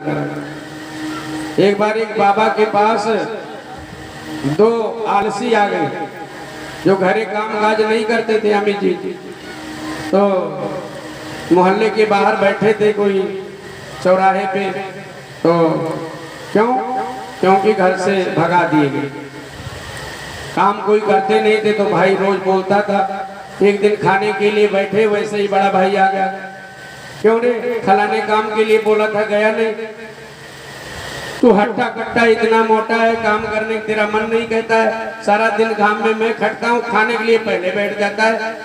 एक बार एक बाबा के पास दो आलसी आ गए जो घरे काम काज नहीं करते थे। अमित जी तो मोहल्ले के बाहर बैठे थे कोई चौराहे पे, तो क्योंकि घर से भगा दिए गए, काम कोई करते नहीं थे। तो भाई रोज बोलता था, एक दिन खाने के लिए बैठे वैसे ही बड़ा भाई आ गया, क्यों रे खिलाने काम के लिए बोला था गया नहीं, तू हट्टा कट्टा इतना मोटा है, काम करने का तेरा मन नहीं कहता है, सारा दिन घाम में मैं खटता हूँ, खाने के लिए पहले बैठ जाता है।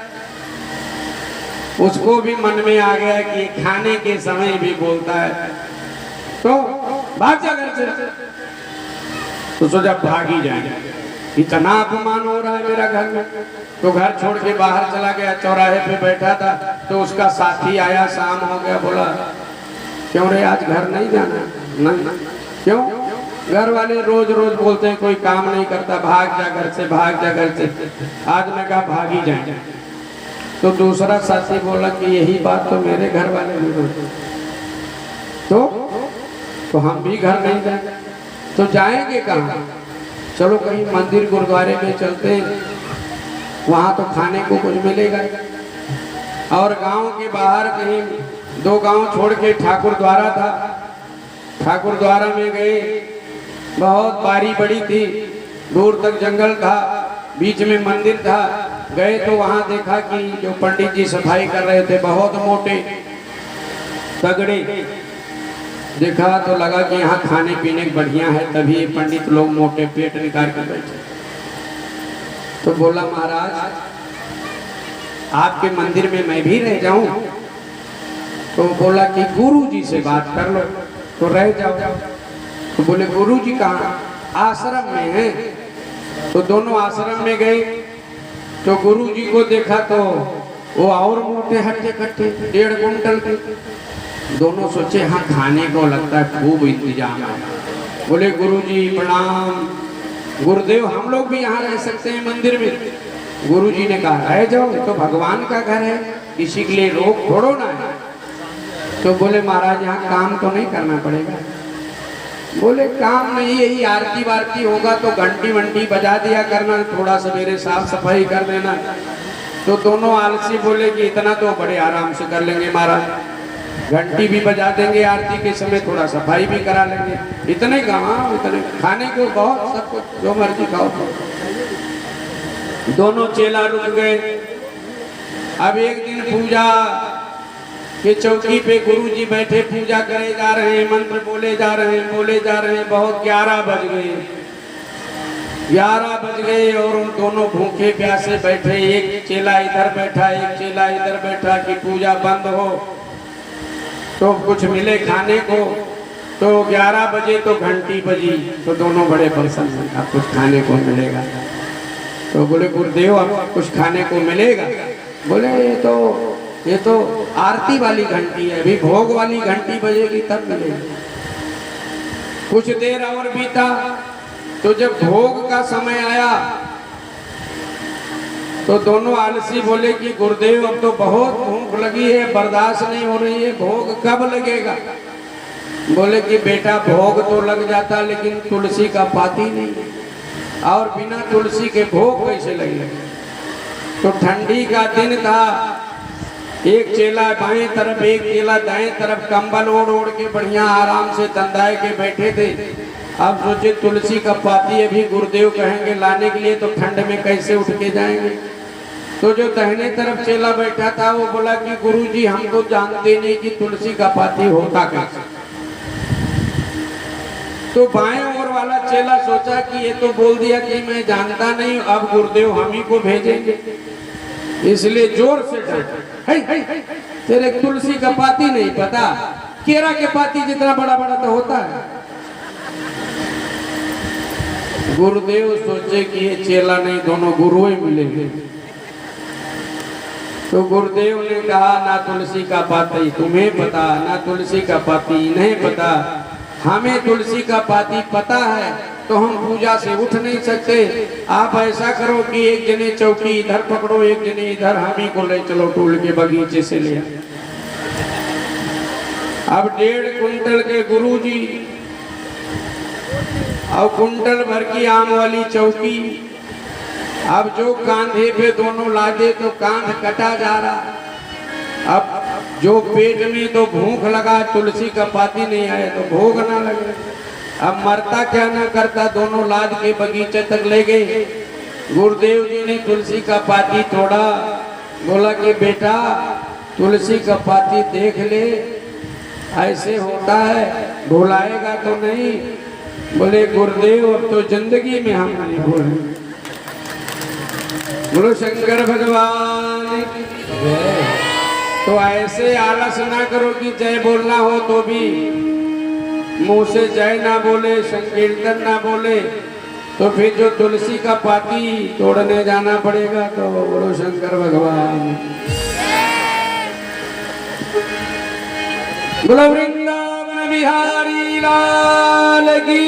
उसको भी मन में आ गया कि खाने के समय भी बोलता है, तो भाग जा घर से। तो सोचा भाग ही जाए, इतना अपमान हो रहा है मेरा घर में। तो घर छोड़ के बाहर चला गया, चौराहे पे बैठा था तो उसका साथी आया, शाम हो गया, बोला क्यों रे आज घर नहीं जाना? नहीं। क्यों? घर वाले रोज रोज बोलते हैं कोई काम नहीं करता, भाग जा घर से, भाग जा घर से। आज मैं कहा भाग ही जाए। तो दूसरा साथी बोला कि यही बात तो मेरे घर वाले भी बोलते, तो हम भी घर नहीं जाए, तो जाएंगे कहाँ? चलो कहीं मंदिर गुरुद्वारे में चलते हैं, वहाँ तो खाने को कुछ मिलेगा। और गांव के बाहर कहीं 2 गांव छोड़ के ठाकुर द्वारा था, ठाकुर द्वारा में गए, बहुत बारी बड़ी थी, दूर तक जंगल था, बीच में मंदिर था। गए तो वहाँ देखा कि जो पंडित जी सफाई कर रहे थे बहुत मोटे तगड़े, देखा तो लगा कि यहाँ खाने पीने बढ़िया है, तभी ये पंडित लोग मोटे पेट निकाल के बैठे। तो बोला महाराज आपके मंदिर में मैं भी रह जाऊं? तो बोला कि गुरु जी से बात कर लो तो रह जाओ। तो बोले गुरु जी कहाँ? आश्रम में है। तो दोनों आश्रम में गए तो गुरु जी को देखा तो वो और मोटे हट्टे कट्टे 1.5 कुंटल के। दोनों सोचे हाँ खाने को लगता है खूब इंतजाम है। बोले गुरु जी प्रणाम, गुरुदेव हम लोग भी यहाँ रह सकते हैं मंदिर में? गुरु जी ने कहा रह जाओ, तो भगवान का घर है, किसी के लिए रोक थोड़ो ना है। तो बोले महाराज यहाँ काम तो नहीं करना पड़ेगा? बोले काम नहीं, यही आरती वारती होगा तो घंटी वंटी बजा दिया करना, थोड़ा सवेरे साफ सफाई कर देना। तो दोनों आलसी बोले कि इतना तो बड़े आराम से कर लेंगे महाराज, घंटी भी बजा देंगे आरती के समय, थोड़ा सफाई भी करा लेंगे, इतने कहाँ, इतने खाने को बहुत, सब कुछ जो मर्जी खाओ। दोनों चेला रुक गए। अब एक दिन पूजा के चौकी पे गुरु जी बैठे पूजा करे जा रहे हैं, मंत्र बोले जा रहे हैं, बहुत 11 बज गए और उन दोनों भूखे प्यासे बैठे, एक चेला इधर बैठा, एक चेला इधर बैठा कि पूजा बंद हो तो कुछ मिले खाने को। तो 11 बजे तो घंटी बजी, तो दोनों बड़े परेशान हैं, अब कुछ खाने को मिलेगा? तो बोले गुरुदेव अब कुछ खाने को मिलेगा? बोले ये तो आरती वाली घंटी है, अभी भोग वाली घंटी बजेगी तब मिलेगी। कुछ देर और बीता, तो जब भोग का समय आया तो दोनों आलसी बोले कि गुरुदेव अब तो बहुत भूख लगी है, बर्दाश्त नहीं हो रही है, भोग कब लगेगा? बोले कि बेटा भोग तो लग जाता लेकिन तुलसी का पाती नहीं, और बिना तुलसी के भोग कैसे लगेगा? तो ठंडी का दिन था, एक चेला बाएं तरफ, एक चेला दाएं तरफ कंबल ओढ़ के बढ़िया आराम से तंदाए के बैठे थे। अब सोचे तुलसी का पाती अभी गुरुदेव कहेंगे लाने के लिए, तो ठंड में कैसे उठ के जाएंगे? तो जो दाहिने तरफ चेला बैठा था वो बोला कि गुरुजी हम तो जानते नहीं कि तुलसी का पाती होता कैसे। तो बाएं ओर वाला चेला सोचा कि ये तो बोल दिया कि मैं जानता नहीं, अब गुरुदेव हम ही को भेजेंगे, इसलिए जोर से डांटा, तेरे तुलसी का पाती नहीं पता? केरा के पाती जितना बड़ा बड़ा तो होता है। गुरुदेव सोचे कि ये चेला नहीं, दोनों गुरु ही मिलेंगे। तो गुरुदेव ने कहा ना तुलसी का पाती तुम्हें पता, ना तुलसी का पाती इन्हें पता, हमें तुलसी का पाती पता है, तो हम पूजा से उठ नहीं सकते। आप ऐसा करो कि एक जने चौकी इधर पकड़ो, एक जने इधर, हम ही को ले चलो टूल के बगीचे से ले। अब 1.5 कुंटल के गुरुजी और कुंटल भर की आम वाली चौकी। अब जो कांधे पे दोनों लादे तो कांध कटा जा रहा। अब जो पेट में तो भूख लगा, तुलसी का पाती नहीं आए तो भोग ना लगे। अब मरता क्या ना करता, दोनों लाद के बगीचे तक ले गए। गुरुदेव जी ने तुलसी का पाती तोड़ा, बोला कि बेटा तुलसी का पाती देख ले, ऐसे होता है, भुलाएगा तो नहीं। बोले गुरुदेव अब तो जिंदगी में हम नहीं भूलेंगे। बोलो शंकर भगवान। तो ऐसे आलस ना करो कि जय बोलना हो तो भी मुंह से जय ना बोले, संकीर्तन ना बोले, तो फिर जो तुलसी का पाती तोड़ने जाना पड़ेगा। तो बोलो शंकर भगवान। बोलो वृंदावन बिहारी लाल की।